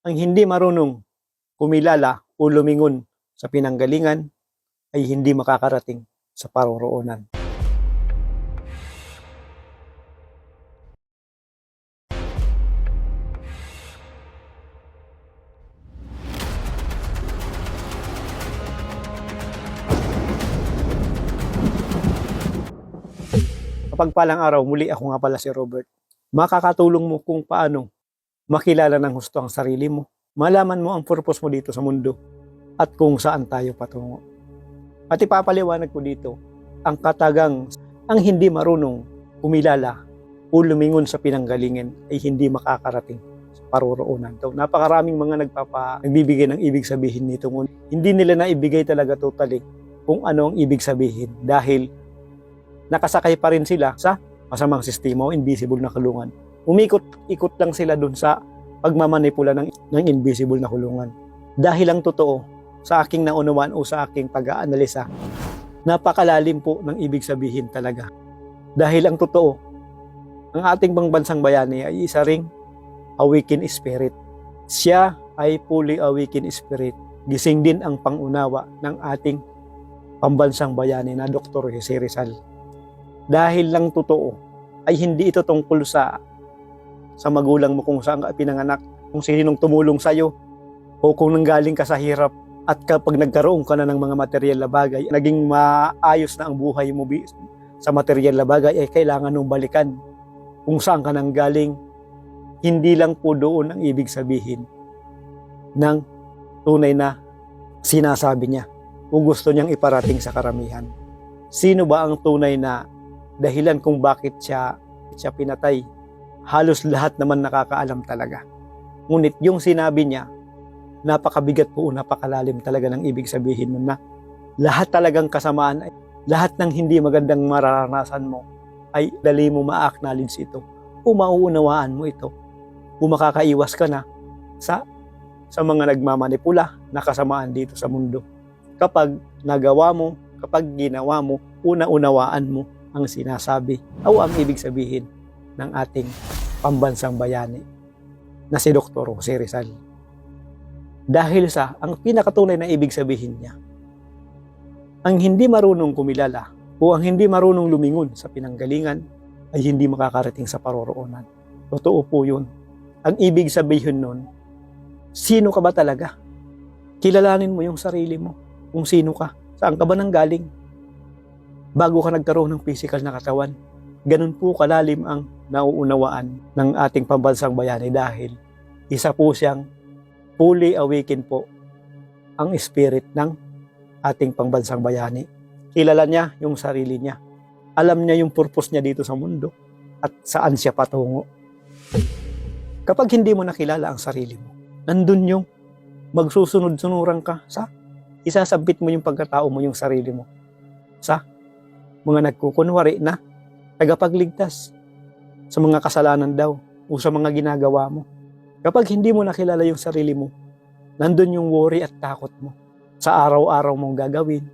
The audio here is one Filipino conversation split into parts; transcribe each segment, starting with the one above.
Ang hindi marunong kumilala o lumingon sa pinanggalingan ay hindi makakarating sa paroroonan. Mapagpalang araw, muli ako nga pala si Robert. Makakatulong mo kung paano makilala ng husto ang sarili mo, malaman mo ang purpose mo dito sa mundo, at kung saan tayo patungo. At ipapaliwanag ko dito ang katagang ang hindi marunong kumilala o lumingon sa pinanggalingan ay hindi makakarating sa paroroonan. So, napakaraming mga nagbibigay ng ibig sabihin nito. Hindi nila naibigay talaga totally kung ano ang ibig sabihin dahil nakasakay pa rin sila sa masamang sistema o invisible na kulungan. Umikot-ikot lang sila dun sa pagmamanipula ng invisible na kulungan. Dahil ang totoo, sa aking naunawaan o sa aking pag-aanalisa, napakalalim po ng ibig sabihin talaga. Dahil ang totoo, ang ating pambansang bayani ay isa ring awakened spirit. Siya ay fully awakened spirit. Gising din ang pangunawa ng ating pambansang bayani na Dr. Jose Rizal. Dahil lang totoo, ay hindi ito tungkol sa magulang mo kung saan ka pinanganak, kung sinong tumulong sa'yo, o kung nanggaling ka sa hirap at kapag nagkaroon ka na ng mga material na bagay, naging maayos na ang buhay mo sa material na bagay, ay kailangan mong balikan kung saan ka nanggaling. Hindi lang po doon ang ibig sabihin ng tunay na sinasabi niya o gusto niyang iparating sa karamihan. Sino ba ang tunay na dahilan kung bakit siya pinatay? Halos lahat naman nakakaalam talaga. Ngunit yung sinabi niya, napakabigat po, napakalalim talaga ng ibig sabihin nun na lahat talagang kasamaan, lahat ng hindi magandang mararanasan mo ay dali mo ma-acknowledge ito o mauunawaan mo ito o makakaiwas ka na sa mga nagmamanipula na kasamaan dito sa mundo. Kapag nagawa mo, kapag ginawa mo, una-unawaan mo ang sinasabi o ang ibig sabihin ng ating pambansang bayani na si Dr. Jose Rizal. Dahil sa ang pinakatunay na ibig sabihin niya, ang hindi marunong kumilala o ang hindi marunong lumingon sa pinanggalingan ay hindi makakarating sa paroroonan. Totoo po yun. Ang ibig sabihin nun, sino ka ba talaga? Kilalanin mo yung sarili mo, kung sino ka, saan ka ba nanggaling, bago ka nagkaroon ng physical na katawan. Ganun po kalalim ang nauunawaan ng ating pambansang bayani dahil isa po siyang fully awakened po ang spirit ng ating pambansang bayani. Kilala niya yung sarili niya. Alam niya yung purpose niya dito sa mundo at saan siya patungo. Kapag hindi mo nakilala ang sarili mo, nandun yung magsusunod-sunuran ka sa isasabit mo yung pagkatao mo, yung sarili mo sa mga nagkukunwari na tagapagligtas sa mga kasalanan daw o sa mga ginagawa mo. Kapag hindi mo nakilala yung sarili mo, nandun yung worry at takot mo sa araw-araw mong gagawin.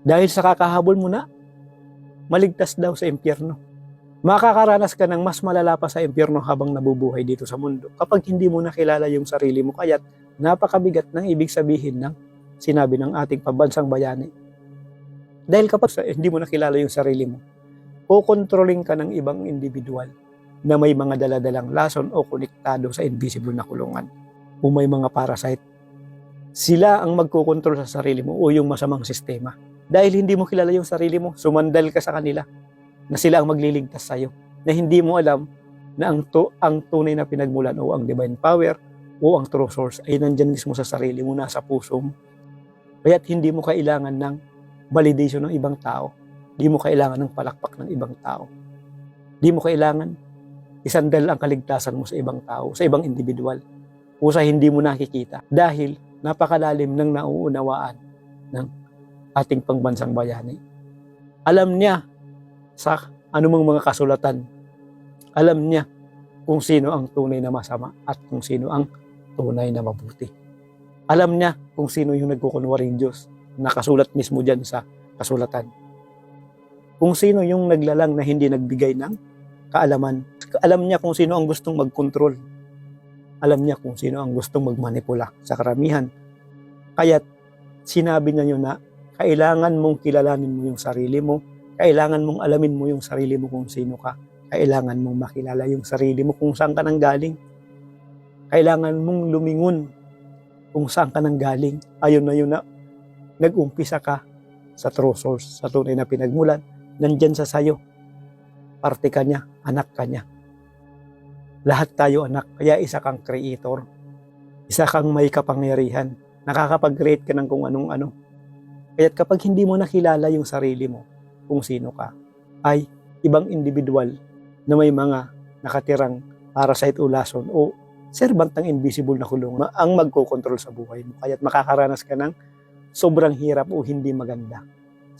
Dahil sa kakahabol mo na, maligtas daw sa impyerno. Makakaranas ka ng mas malala pa sa impyerno habang nabubuhay dito sa mundo kapag hindi mo nakilala yung sarili mo. Kaya't napakabigat ng ibig sabihin ng sinabi ng ating pambansang bayani. Dahil kapag hindi mo nakilala yung sarili mo, kukontrolling ka ng ibang individual na may mga daladalang lason o konektado sa invisible na kulungan o may mga parasite. Sila ang magkukontrol sa sarili mo o yung masamang sistema. Dahil hindi mo kilala yung sarili mo, sumandal ka sa kanila na sila ang magliligtas sa'yo, na hindi mo alam na ang tunay na pinagmulan o ang divine power o ang true source ay nandyan mismo sa sarili mo, nasa puso mo. Kaya't hindi mo kailangan ng validation ng ibang tao. Di mo kailangan ng palakpak ng ibang tao. Di mo kailangan isandal ang kaligtasan mo sa ibang tao, sa ibang individual, o sa hindi mo nakikita. Dahil napakalalim ng nauunawaan ng ating pambansang bayani. Alam niya sa anumang mga kasulatan. Alam niya kung sino ang tunay na masama at kung sino ang tunay na mabuti. Alam niya kung sino yung nagkukunwaring Diyos. Nakasulat mismo dyan sa kasulatan. Kung sino yung naglalang na hindi nagbigay ng kaalaman. Alam niya kung sino ang gustong mag-control Alam niya kung sino ang gustong magmanipula sa karamihan. Kaya't sinabi niya yun na kailangan mong kilalanin mo yung sarili mo, kailangan mong alamin mo yung sarili mo kung sino ka, kailangan mong makilala yung sarili mo kung saan ka nang galing, kailangan mong lumingon kung saan ka nang galing. Ayun na yun na nag-umpisa ka sa true source, sa tunay na pinagmulan, nandyan sa sayo. Parte ka niya, anak ka niya. Lahat tayo anak, kaya isa kang creator. Isa kang may kapangyarihan. Nakakapag-create ka ng kung anong-ano. Kaya kapag hindi mo nakilala yung sarili mo, kung sino ka, ay ibang individual na may mga nakatirang parasite o lason o serbantang invisible na kulungan ang magkokontrol sa buhay mo. Kaya't makakaranas ka ng sobrang hirap o hindi maganda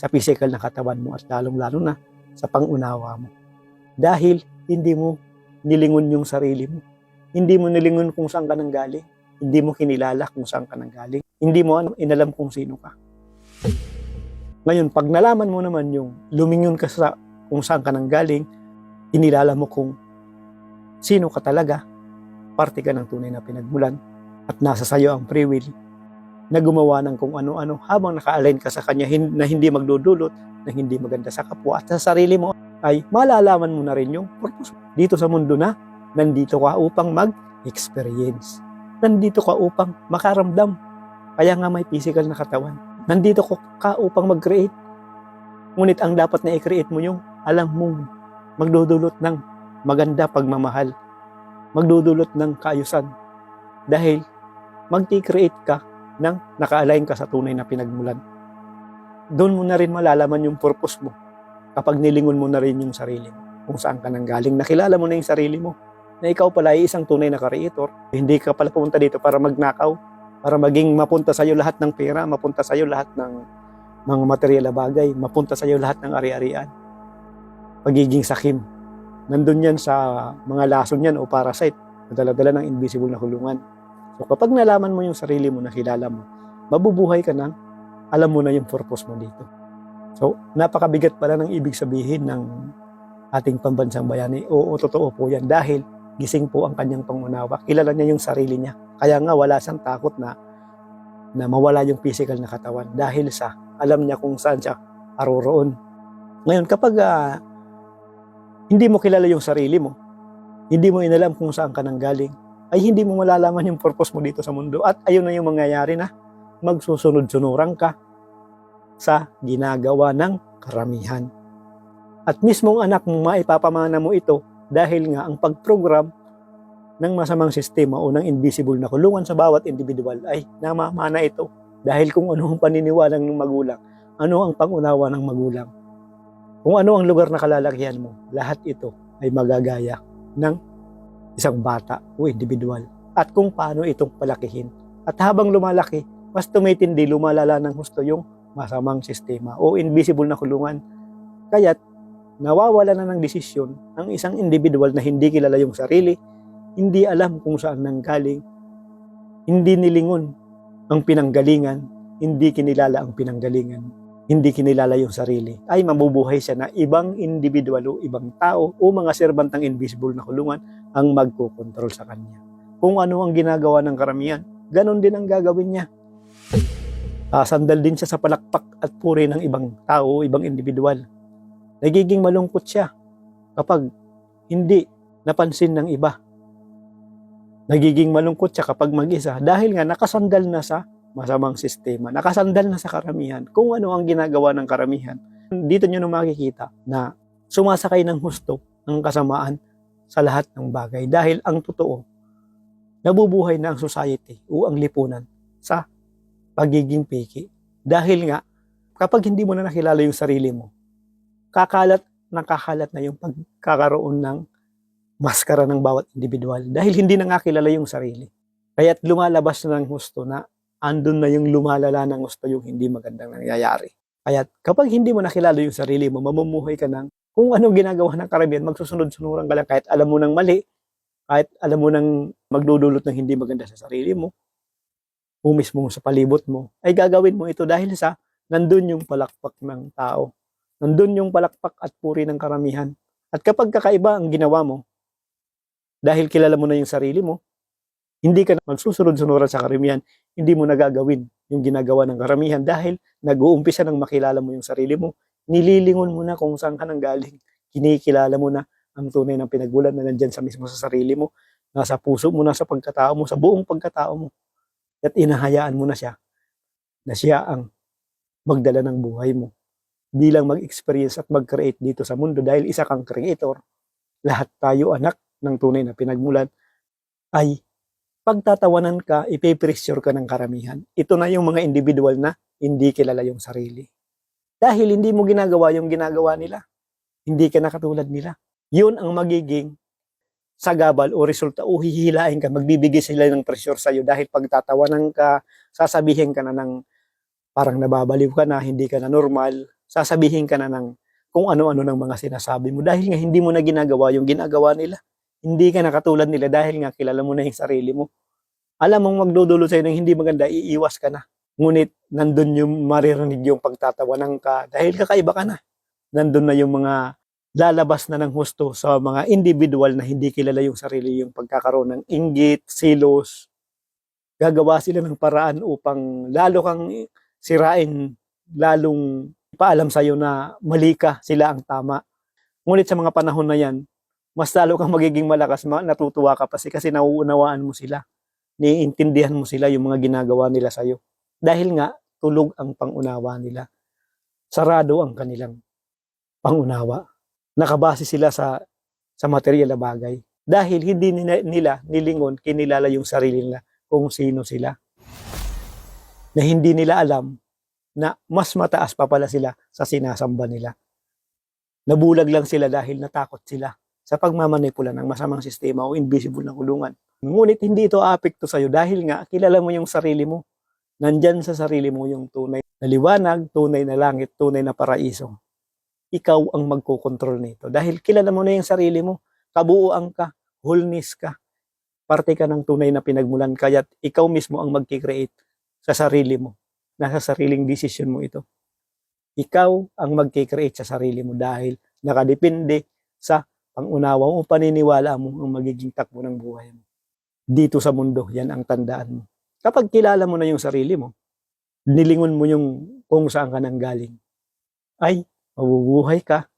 sa physical na katawan mo at lalong-lalo na sa pangunawa mo. Dahil hindi mo nilingon yung sarili mo. Hindi mo nilingon kung saan ka nang galing. Hindi mo kinilala kung saan ka nang galing. Hindi mo inalam kung sino ka. Ngayon, pag nalaman mo naman yung lumingon ka sa kung saan ka nang galing, kinilala mo kung sino ka talaga, parte ka ng tunay na pinagmulan, at nasa sayo ang free will na gumawa ng kung ano-ano habang naka-align ka sa kanya na hindi magdudulot, na hindi maganda sa kapwa at sa sarili mo, ay malalaman mo na rin yung purpose dito sa mundo na nandito ka upang mag-experience. Nandito ka upang makaramdam. Kaya nga may physical na katawan. Nandito ka upang mag-create. Ngunit ang dapat na i-create mo yung alam mong magdudulot ng maganda pagmamahal. Magdudulot ng kaayusan. Dahil mag-create ka ng naka-align ka sa tunay na pinagmulan. Doon mo na rin malalaman yung purpose mo kapag nilingon mo na rin yung sarili mo. Kung saan ka nang galing, nakilala mo na yung sarili mo. Na ikaw pala ay isang tunay na creator. Hindi ka pala pumunta dito para magnakaw, para maging mapunta sa'yo lahat ng pera, mapunta sa'yo lahat ng mga material na bagay, mapunta sa'yo lahat ng ari-arian. Pagiging sakim. Nandun yan sa mga lason yan o parasite, nadala-dala ng invisible na kulungan. So kapag nalaman mo yung sarili mo, nakilala mo, mabubuhay ka ng alam mo na yung purpose mo dito. So, napakabigat pala ng ibig sabihin ng ating pambansang bayani. Oo, totoo po yan. Dahil gising po ang kanyang pangunawa. Kilala niya yung sarili niya. Kaya nga wala siyang takot na mawala yung physical na katawan. Dahil sa alam niya kung saan siya aroroon. Ngayon, kapag hindi mo kilala yung sarili mo, hindi mo inalam kung saan ka nang galing, ay hindi mo malalaman yung purpose mo dito sa mundo. At ayun na yung mangyayari na magsusunod-sunuran ka sa ginagawa ng karamihan. At mismong anak mo, maipapamana mo ito dahil nga ang pag-program ng masamang sistema o ng invisible na kulungan sa bawat individual ay namamana ito dahil kung ano ang paniniwala ng magulang, ano ang pangunawa ng magulang, kung ano ang lugar na kalalakihan mo, lahat ito ay magagaya ng isang bata o individual at kung paano itong palakihin. At habang lumalaki, mas tumitindi, lumalala ng husto yung masamang sistema o invisible na kulungan. Kaya't nawawala na ng desisyon ang isang individual na hindi kilala yung sarili, hindi alam kung saan nanggaling, hindi nilingon ang pinanggalingan, hindi kinilala ang pinanggalingan, hindi kinilala yung sarili, ay mabubuhay siya na ibang individual o ibang tao o mga serbantang invisible na kulungan ang magkokontrol sa kanya. Kung ano ang ginagawa ng karamihan, ganon din ang gagawin niya. Sandal din siya sa palakpak at puri ng ibang tao, ibang individual. Nagiging malungkot siya kapag hindi napansin ng iba. Nagiging malungkot siya kapag mag-isa dahil nga nakasandal na sa masamang sistema, nakasandal na sa karamihan. Kung ano ang ginagawa ng karamihan, dito nyo na makikita na sumasakay ng husto ang kasamaan sa lahat ng bagay. Dahil ang totoo, nabubuhay na ang society o ang lipunan sa pagiging peki. Dahil nga, kapag hindi mo na nakilala yung sarili mo, nakakalat na yung pagkakaroon ng maskara ng bawat individual. Dahil hindi na nga kilala yung sarili. Kaya't lumalabas na ng husto na andun na yung lumalala ng gusto yung hindi magandang nangyayari. Kaya kapag hindi mo nakilala yung sarili mo, mamumuhay ka ng kung ano ginagawa ng karamihan, magsusunod-sunuran ka lang kahit alam mo ng mali, kahit alam mo ng magdudulot ng hindi maganda sa sarili mo, o mismo sa palibot mo, ay gagawin mo ito dahil sa nandun yung palakpak ng tao. Nandun yung palakpak at puri ng karamihan. At kapag kakaiba ang ginawa mo, dahil kilala mo na yung sarili mo, Hindi ka na magsusunod-sunuran sa karamihan, hindi mo nagagawin yung ginagawa ng karamihan dahil nag-uumpisa ng makilala mo yung sarili mo. Nililingon mo na kung saan ka nang galing. Kinikilala mo na ang tunay ng pinagmulan na nandyan sa mismo sa sarili mo, nasa puso mo, nasa pagkatao mo, sa buong pagkatao mo. At inahayaan mo na siya ang magdala ng buhay mo. Bilang mag-experience at mag-create dito sa mundo dahil isa kang creator, lahat tayo anak ng tunay na pinagmulan, ay pagtatawanan ka, ipe-pressure ka ng karamihan. Ito na yung mga individual na hindi kilala yung sarili. Dahil hindi mo ginagawa yung ginagawa nila. Hindi ka na katulad nila. Yun ang magiging sagabal o resulta o hihilain ka. Magbibigay sila ng pressure sa'yo dahil pagtatawanan ka, sasabihin ka na ng parang nababaliw ka na, hindi ka na normal, sasabihin ka na ng kung ano-ano ng mga sinasabi mo dahil nga hindi mo na ginagawa yung ginagawa nila. Hindi ka na katulad nila dahil nga kilala mo na yung sarili mo. Alam mong magdudulot sa'yo ng hindi maganda, iiwas ka na. Ngunit nandun yung maririnig yung pagtatawanan ka dahil kakaiba ka na. Nandun na yung mga lalabas na ng husto sa mga individual na hindi kilala yung sarili, yung pagkakaroon ng inggit, silos. Gagawa sila ng paraan upang lalo kang sirain, lalong ipaalam sa'yo na mali ka, sila ang tama. Ngunit sa mga panahon na yan, mas lalo kang magiging malakas, natutuwa ka kasi nauunawaan mo sila. Niintindihan mo sila yung mga ginagawa nila sa'yo. Dahil nga, tulog ang pangunawa nila. Sarado ang kanilang pangunawa. Nakabase sila sa material na bagay. Dahil hindi nila nilingon, kinilala yung sarili nila kung sino sila. Na hindi nila alam na mas mataas pa pala sila sa sinasamba nila. Nabulag lang sila dahil natakot sila sa pagmamanipula ng masamang sistema o invisible na kulungan. Ngunit hindi ito aapekto sa'yo dahil nga kilala mo yung sarili mo. Nandyan sa sarili mo yung tunay na liwanag, tunay na langit, tunay na paraiso. Ikaw ang magkokontrol nito. Dahil kilala mo na yung sarili mo, kabuuan ka, wholeness ka, parte ka ng tunay na pinagmulan, kaya't ikaw mismo ang magkikreate sa sarili mo. Nasa sariling desisyon mo ito. Ikaw ang magkikreate sa sarili mo dahil nakadepende sa pangunawa mo, paniniwala mo ang magiging takbo ng buhay mo. Dito sa mundo, yan ang tandaan mo. Kapag kilala mo na yung sarili mo, nilingon mo yung kung saan ka nang galing, ay mabubuhay ka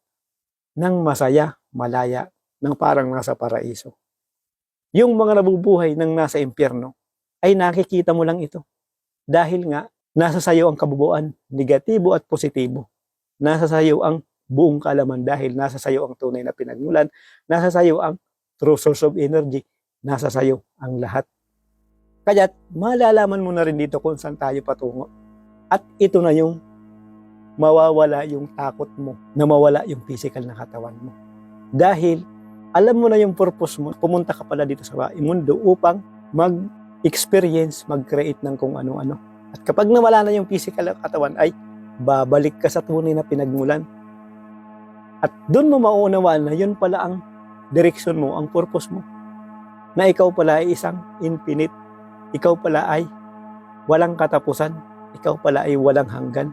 ng masaya, malaya, ng parang nasa paraiso. Yung mga nabubuhay ng nasa impyerno, ay nakikita mo lang ito. Dahil nga, nasa sayo ang kabubuan, negatibo at positibo. Nasa sayo ang buong kaalaman dahil nasa sayo ang tunay na pinagmulan, nasa sayo ang true source of energy, nasa sayo ang lahat. Kaya't malalaman mo na rin dito kung saan tayo patungo. At ito na yung mawawala yung takot mo na mawala yung physical na katawan mo. Dahil alam mo na yung purpose mo, pumunta ka pala dito sa mundo upang mag-experience, mag-create ng kung ano-ano. At kapag nawala na yung physical na katawan ay babalik ka sa tunay na pinagmulan. At doon mo mauunawaan na yun pala ang direction mo, ang purpose mo. Na ikaw pala ay isang infinite. Ikaw pala ay walang katapusan. Ikaw pala ay walang hanggan.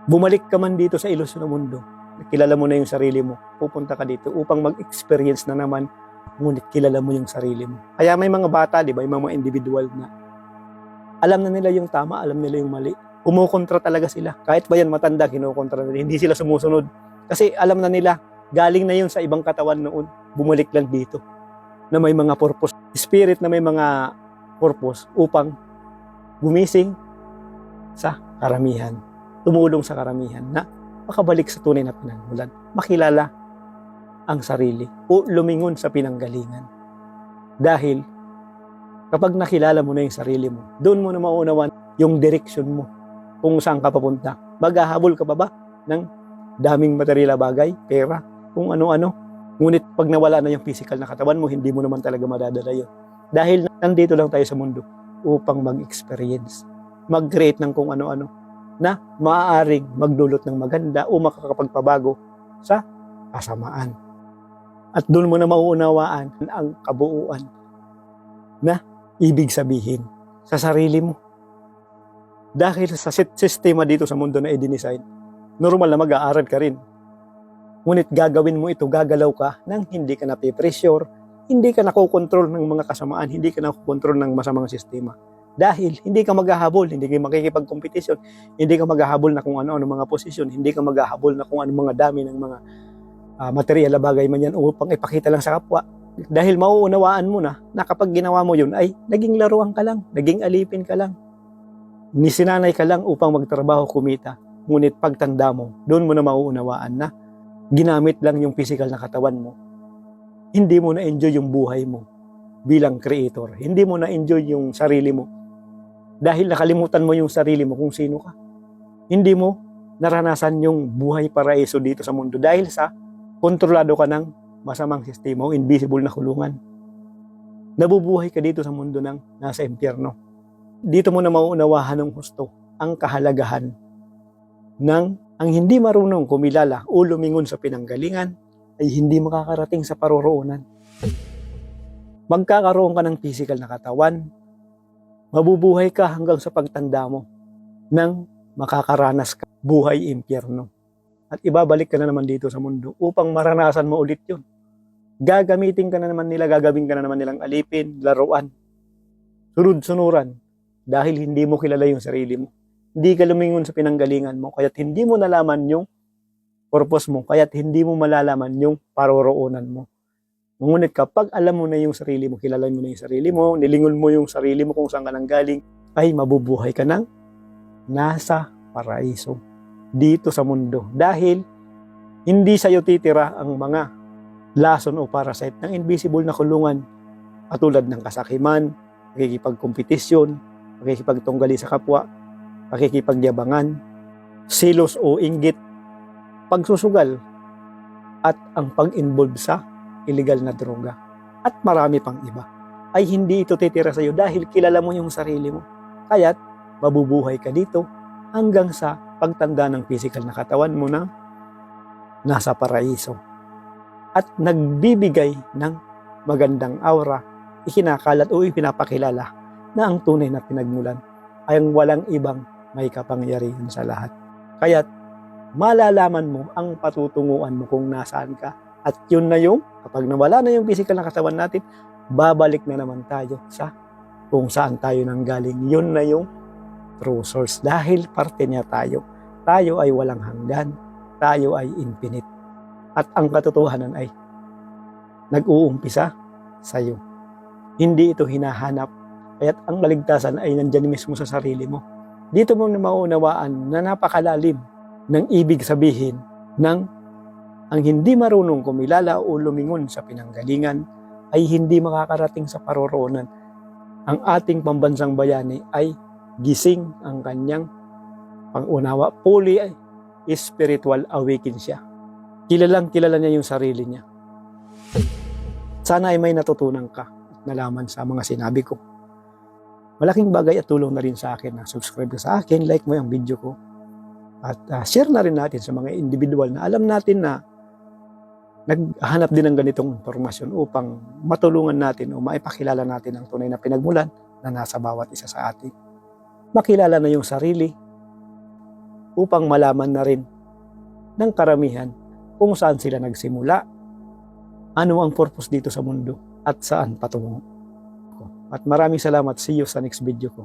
Bumalik ka man dito sa ilusyon ng mundo. Kilala mo na yung sarili mo. Pupunta ka dito upang mag-experience na naman. Ngunit kilala mo yung sarili mo. Kaya may mga bata, di ba? Yung mga individual na alam na nila yung tama, alam nila yung mali. Kumukontra talaga sila. Kahit ba yan matanda, kinukontra nila. Hindi sila sumusunod. Kasi alam na nila, galing na yun sa ibang katawan noon. Bumalik lang dito. Na may mga purpose. Spirit na may mga purpose upang gumising sa karamihan. Tumulong sa karamihan na makabalik sa tunay na pinagmulan. Makilala ang sarili o lumingon sa pinanggalingan. Dahil kapag nakilala mo na yung sarili mo, doon mo na mauunawan yung direction mo kung saan ka papunta. Maghahabol ka pa ba ng daming material bagay, pera, kung ano-ano. Ngunit pag nawala na yung physical na katawan mo, hindi mo naman talaga madadala yun. Dahil nandito lang tayo sa mundo upang mag-experience, mag-create ng kung ano-ano na maaaring magdulot ng maganda o makakapagpabago sa kasamaan. At doon mo na mauunawaan ang kabuuan na ibig sabihin sa sarili mo. Dahil sa sistema dito sa mundo na i-design, normal na mag-aaral ka rin. Ngunit gagawin mo ito, gagalaw ka nang hindi ka napipressure, hindi ka nakokontrol ng mga kasamaan, hindi ka nakokontrol ng masamang sistema. Dahil hindi ka maghahabol, hindi ka makikipagkompetisyon, hindi ka maghahabol na kung ano-ano mga posisyon, hindi ka maghahabol na kung ano mga dami ng mga material na bagay man yan upang ipakita lang sa kapwa. Dahil mauunawaan mo na kapag ginawa mo yun ay naging laruan ka lang, naging alipin ka lang. Nisinanay ka lang upang magtrabaho, kumita. Ngunit pagtanda mo, doon mo na mauunawaan na ginamit lang yung physical na katawan mo. Hindi mo na-enjoy yung buhay mo bilang creator. Hindi mo na-enjoy yung sarili mo. Dahil nakalimutan mo yung sarili mo kung sino ka. Hindi mo naranasan yung buhay paraiso dito sa mundo dahil sa kontrolado ka ng masamang sistema o invisible na kulungan. Nabubuhay ka dito sa mundo ng nasa impyerno. Dito mo na mauunawahan ng husto ang kahalagahan ng ang hindi marunong kumilala o lumingon sa pinanggalingan ay hindi makakarating sa paroroonan. Magkakaroon ka ng physical na katawan, mabubuhay ka hanggang sa pagtanda mo nang makakaranas ka buhay impyerno. At ibabalik ka na naman dito sa mundo upang maranasan mo ulit yun. Gagamitin ka na naman nila, gagawin ka na naman nilang alipin, laruan, sunod-sunuran dahil hindi mo kilala yung sarili mo. Hindi ka lumingon sa pinanggalingan mo, kaya't hindi mo nalaman yung purpose mo, kaya't hindi mo malalaman yung paroroonan mo. Ngunit kapag alam mo na yung sarili mo, kilala mo na yung sarili mo, nilingon mo yung sarili mo kung saan ka nanggaling, ay mabubuhay ka ng nasa paraiso dito sa mundo. Dahil hindi sa'yo titira ang mga lason o parasite ng invisible na kulungan katulad ng kasakiman, pakikipagkompetisyon, pakikipagtunggali sa kapwa, pakikipagyabangan, silos o inggit, pagsusugal, at ang pag-involve sa illegal na droga, at marami pang iba, ay hindi ito titira sa iyo dahil kilala mo yung sarili mo. Kaya't mabubuhay ka dito hanggang sa pagtanda ng physical na katawan mo na nasa paraiso. At nagbibigay ng magandang aura, ikinakalat o ipinapakilala na ang tunay na pinagmulan ay ang walang ibang may kapangyarihan sa lahat. Kaya't malalaman mo ang patutunguan mo kung nasaan ka. At yun na yung, kapag nawala na yung physical na katawan natin, babalik na naman tayo sa kung saan tayo nanggaling. Yun na yung true source. Dahil parte niya tayo. Tayo ay walang hanggan. Tayo ay infinite. At ang katotohanan ay nag-uumpisa sa iyo. Hindi ito hinahanap. Kaya't ang maligtasan ay nandyan mismo sa sarili mo. Dito mo na maunawaan na napakalalim ng ibig sabihin ng ang hindi marunong kumilala o lumingon sa pinanggalingan ay hindi makakarating sa paroroonan. Ang ating pambansang bayani ay gising ang kanyang pangunawa. Fully spiritual awaken siya. Kilalang kilala niya yung sarili niya. Sana ay may natutunan ka at nalaman sa mga sinabi ko. Malaking bagay at tulong na rin sa akin na subscribe ka sa akin, like mo yung video ko. At share na rin natin sa mga individual na alam natin na naghanap din ng ganitong impormasyon upang matulungan natin o maipakilala natin ang tunay na pinagmulan na nasa bawat isa sa atin. Makilala na yung sarili upang malaman na rin ng karamihan kung saan sila nagsimula, ano ang purpose dito sa mundo at saan patungo. At maraming salamat. See you sa next video ko.